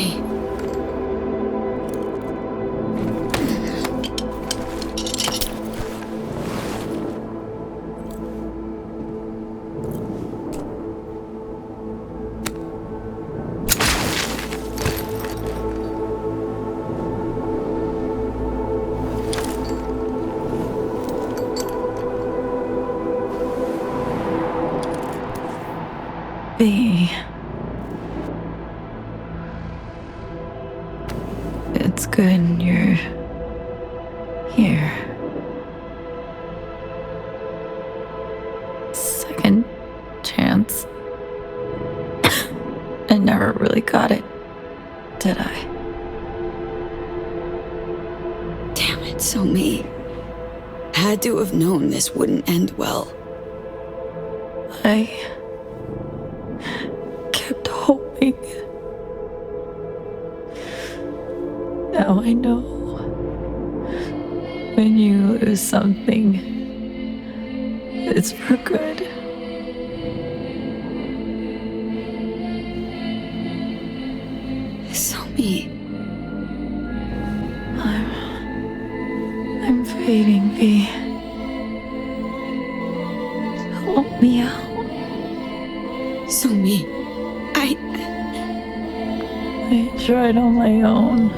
V. V. It's good you're here. Second chance. I never really got it, did I? Damn it, so me. Had to have known this wouldn't end well. I kept hoping. Now I know. When you lose something, it's for good. So me. I'm fading, V. Help me out. So me. I tried on my own.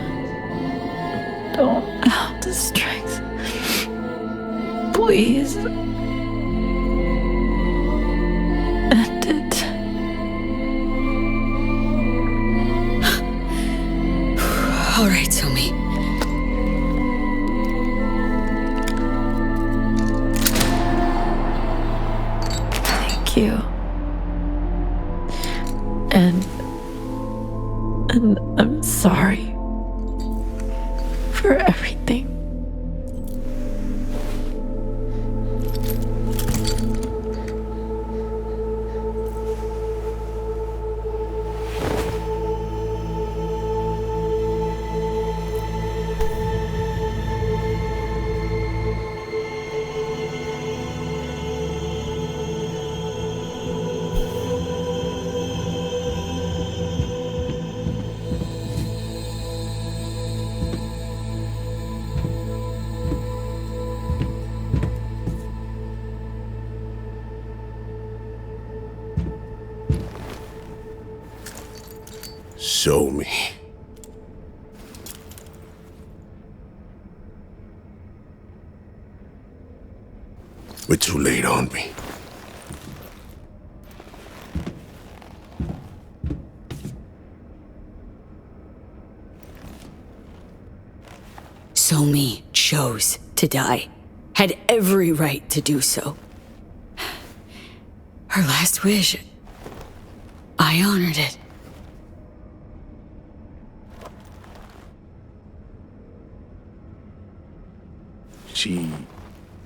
Don't have the strength. Please. End it. All right, so me. Thank you. And I'm sorry for everything. Show me. We're too late, aren't we? So me chose to die. Had every right to do so. Her last wish. I honored it.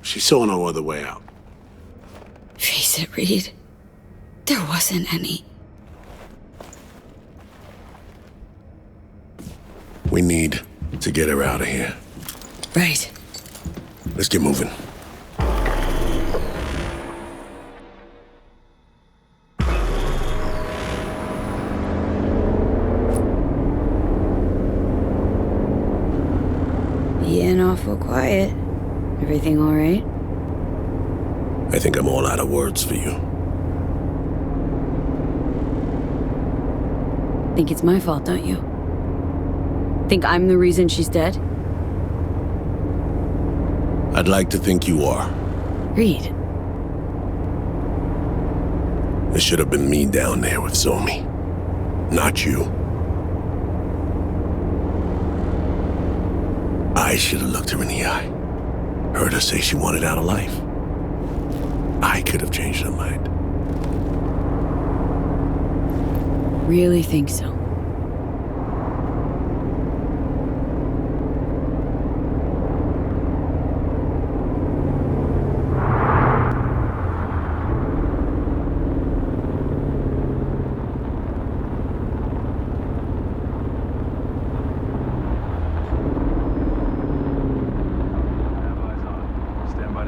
She saw no other way out. Face it, Reed. There wasn't any. We need to get her out of here. Right. Let's get moving. Being awful quiet. Everything all right? I think I'm all out of words for you. Think it's my fault, don't you? Think I'm the reason she's dead? I'd like to think you are. Reed. It should have been me down there with Zomi, not you. I should have looked her in the eye. Heard her say she wanted out of life. I could have changed her mind. Really think so?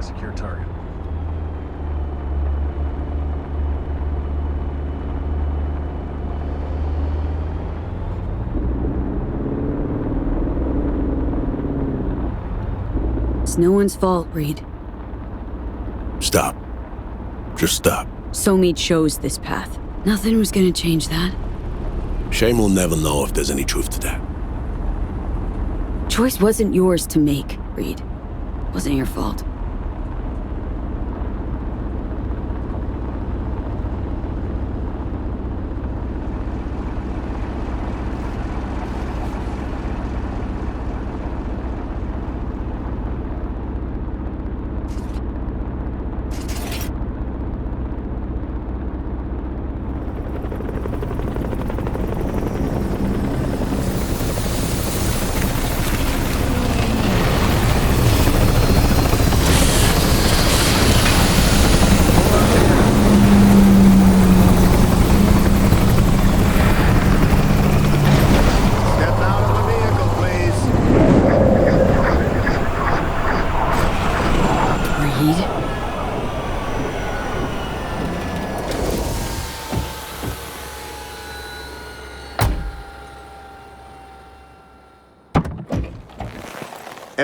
Secure target. no one's fault, Reed. Stop. Just stop. Somi chose this path. Nothing was gonna change that. Shame will never know if there's any truth to that. Choice wasn't yours to make, Reed. Wasn't your fault.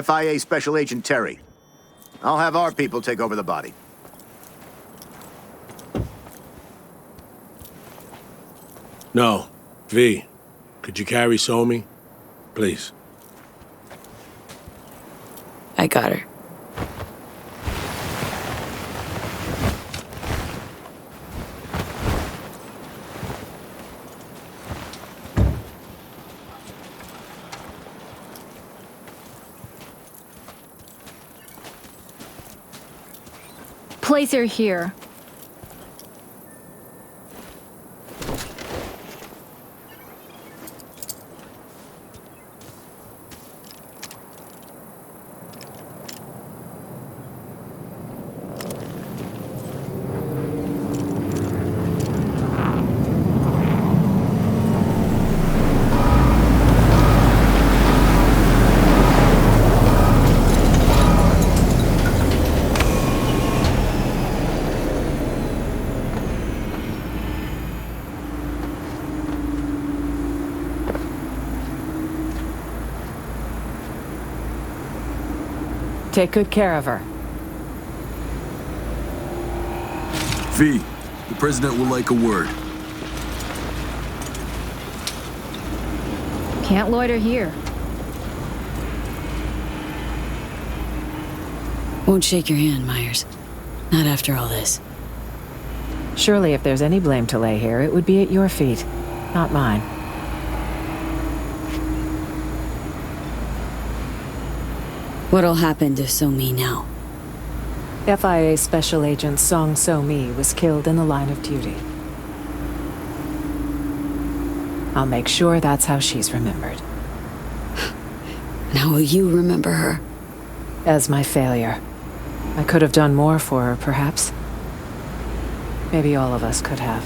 FIA Special Agent Terry. I'll have our people take over the body. No. V, could you carry Somi? Please. I got her. Place her here. Take good care of her. V, the President will like a word. Can't loiter here. Won't shake your hand, Myers. Not after all this. Surely if there's any blame to lay here, it would be at your feet, not mine. What'll happen to Somi now? FIA Special Agent Song So-mi was killed in the line of duty. I'll make sure that's how she's remembered. And how will you remember her? As my failure. I could have done more for her, perhaps. Maybe all of us could have.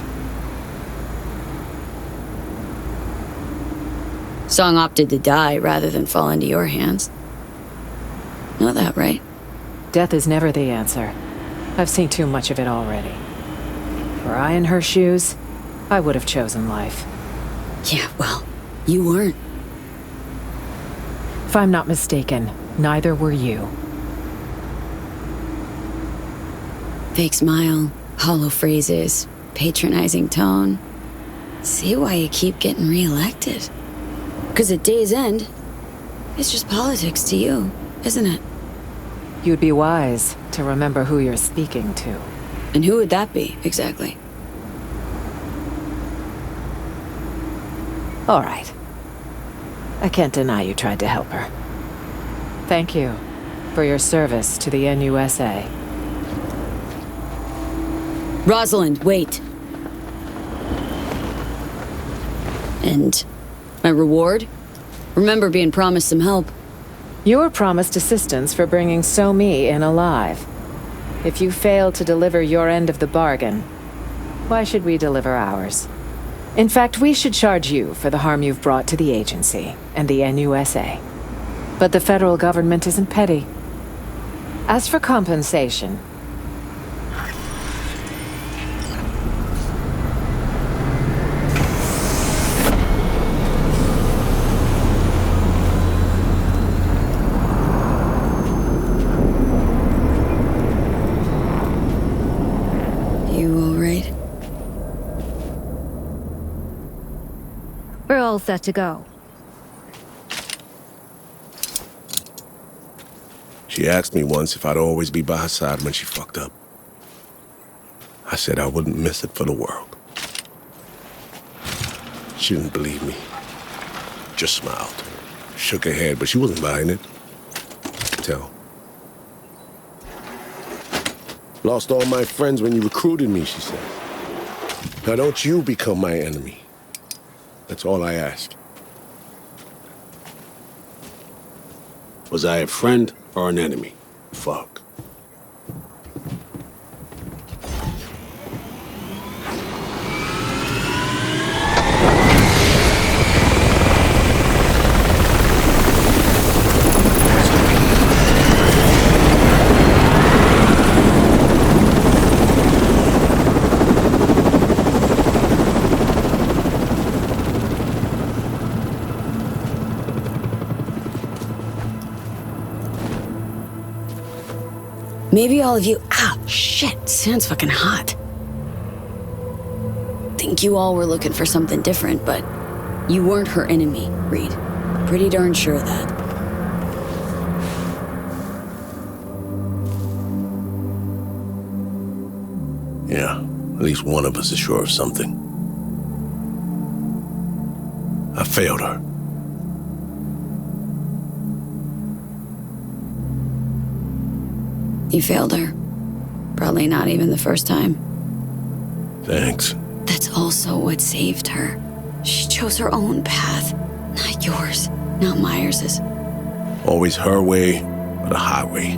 Song opted to die rather than fall into your hands. Know that, right? Death is never the answer. I've seen too much of it already. Were I in her shoes, I would have chosen life. Yeah, well, you weren't. If I'm not mistaken, neither were you. Fake smile, hollow phrases, patronizing tone. See why you keep getting reelected. Because at day's end, it's just politics to you, isn't it? You'd be wise to remember who you're speaking to. And who would that be, exactly? All right. I can't deny you tried to help her. Thank you for your service to the NUSA. Rosalind, wait. And my reward? Remember being promised some help. You were promised assistance for bringing So-mi in alive. If you fail to deliver your end of the bargain, why should we deliver ours? In fact, we should charge you for the harm you've brought to the agency and the NUSA. But the federal government isn't petty. As for compensation, all set to go. She asked me once if I'd always be by her side when she fucked up. I said I wouldn't miss it for the world. She didn't believe me. Just smiled. Shook her head, but she wasn't buying it. Could tell. Lost all my friends when you recruited me, she said. Now don't you become my enemy. That's all I ask. Was I a friend or an enemy? Fuck. Maybe all of you, shit, sounds fucking hot. Think you all were looking for something different, but you weren't her enemy, Reed. Pretty darn sure of that. Yeah, at least one of us is sure of something. I failed her. You failed her. Probably not even the first time. Thanks. That's also what saved her. She chose her own path, not yours, not Myers's. Always her way or the highway.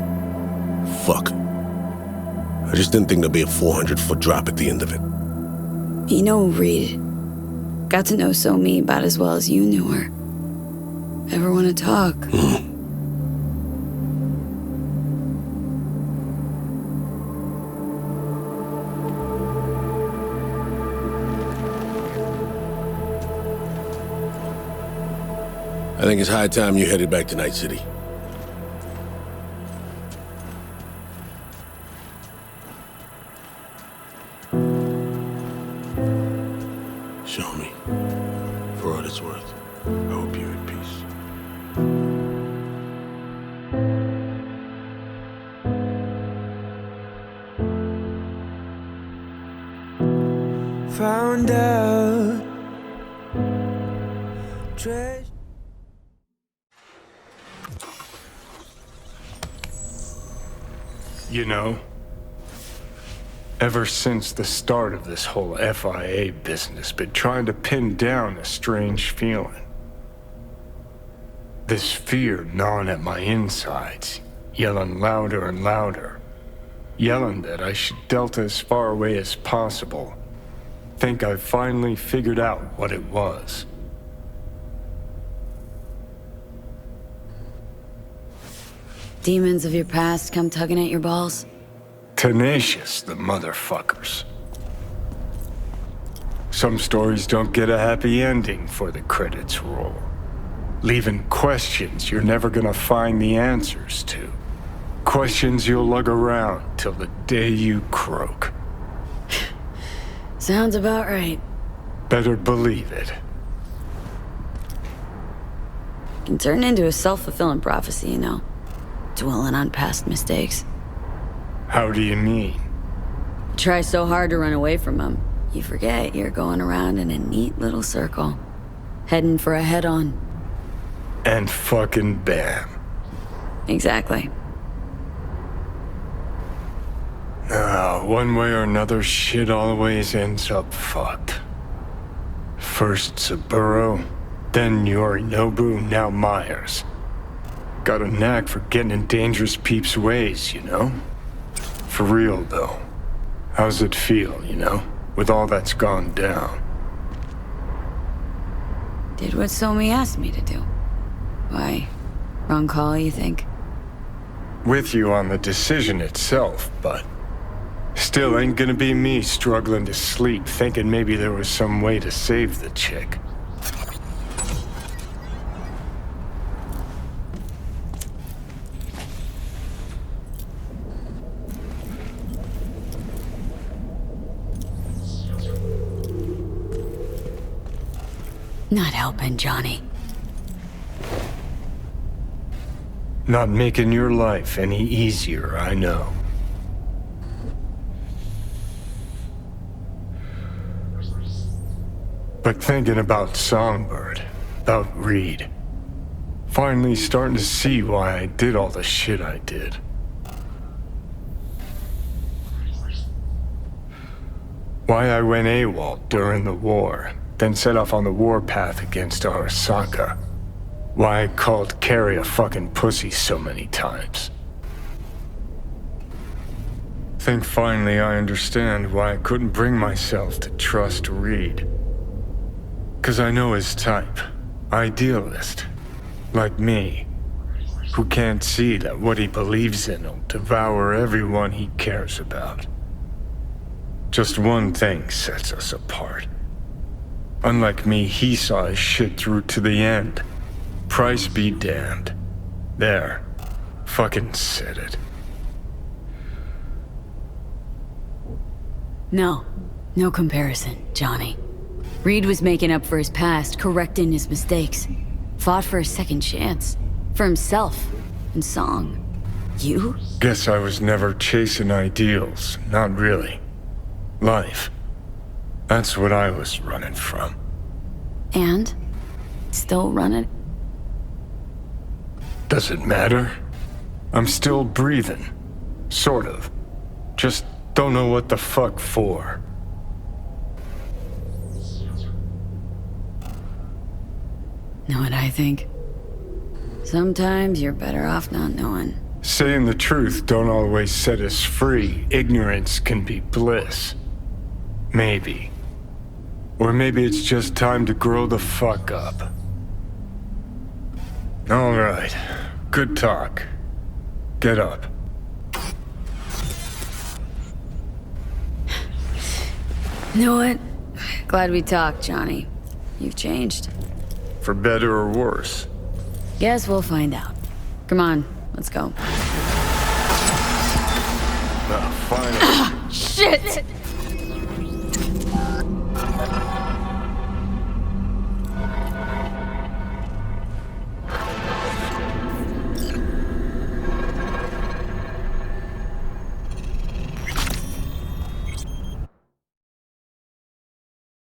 Fuck. I just didn't think there'd be a 400-foot drop at the end of it. You know, Reed, got to know So-Mi about as well as you knew her. Ever want to talk? I think it's high time you headed back to Night City. Show me. For what it's worth. I hope you're at peace. Found out treasure. You know, ever since the start of this whole FIA business, been trying to pin down a strange feeling. This fear gnawing at my insides, yelling louder and louder. Yelling that I should delta as far away as possible. Think I've finally figured out what it was. Demons of your past come tugging at your balls? Tenacious, the motherfuckers. Some stories don't get a happy ending for the credits roll. Leaving questions you're never gonna find the answers to. Questions you'll lug around till the day you croak. Sounds about right. Better believe it. Can turn into a self-fulfilling prophecy, you know. Dwelling on past mistakes. How do you mean? Try so hard to run away from them, you forget you're going around in a neat little circle. Heading for a head-on. And fucking bam. Exactly. One way or another, shit always ends up fucked. First Saburo, then Yorinobu, now Myers. Got a knack for getting in dangerous peeps' ways, you know? For real, though. How's it feel, you know? With all that's gone down. Did what So-Mi asked me to do. Why? Wrong call, you think? With you on the decision itself, but... still ain't gonna be me struggling to sleep, thinking maybe there was some way to save the chick. Not helping, Johnny. Not making your life any easier, I know. But thinking about Songbird, about Reed, finally starting to see why I did all the shit I did. Why I went AWOL during the war, then set off on the warpath against Arasaka. Why I called Carrie a fucking pussy so many times. Think finally I understand why I couldn't bring myself to trust Reed. 'Cause I know his type. Idealist. Like me. Who can't see that what he believes in will devour everyone he cares about. Just one thing sets us apart. Unlike me, he saw his shit through to the end. Price be damned. There. Fucking said it. No. No comparison, Johnny. Reed was making up for his past, correcting his mistakes. Fought for a second chance. For himself. And Song. You? Guess I was never chasing ideals. Not really. Life. That's what I was running from. And? Still running? Does it matter? I'm still breathing. Sort of. Just don't know what the fuck for. Know what I think? Sometimes you're better off not knowing. Saying the truth don't always set us free. Ignorance can be bliss. Maybe. Or maybe it's just time to grow the fuck up. All right. Good talk. Get up. Know what? Glad we talked, Johnny. You've changed. For better or worse. Guess we'll find out. Come on, let's go. Finally. Shit!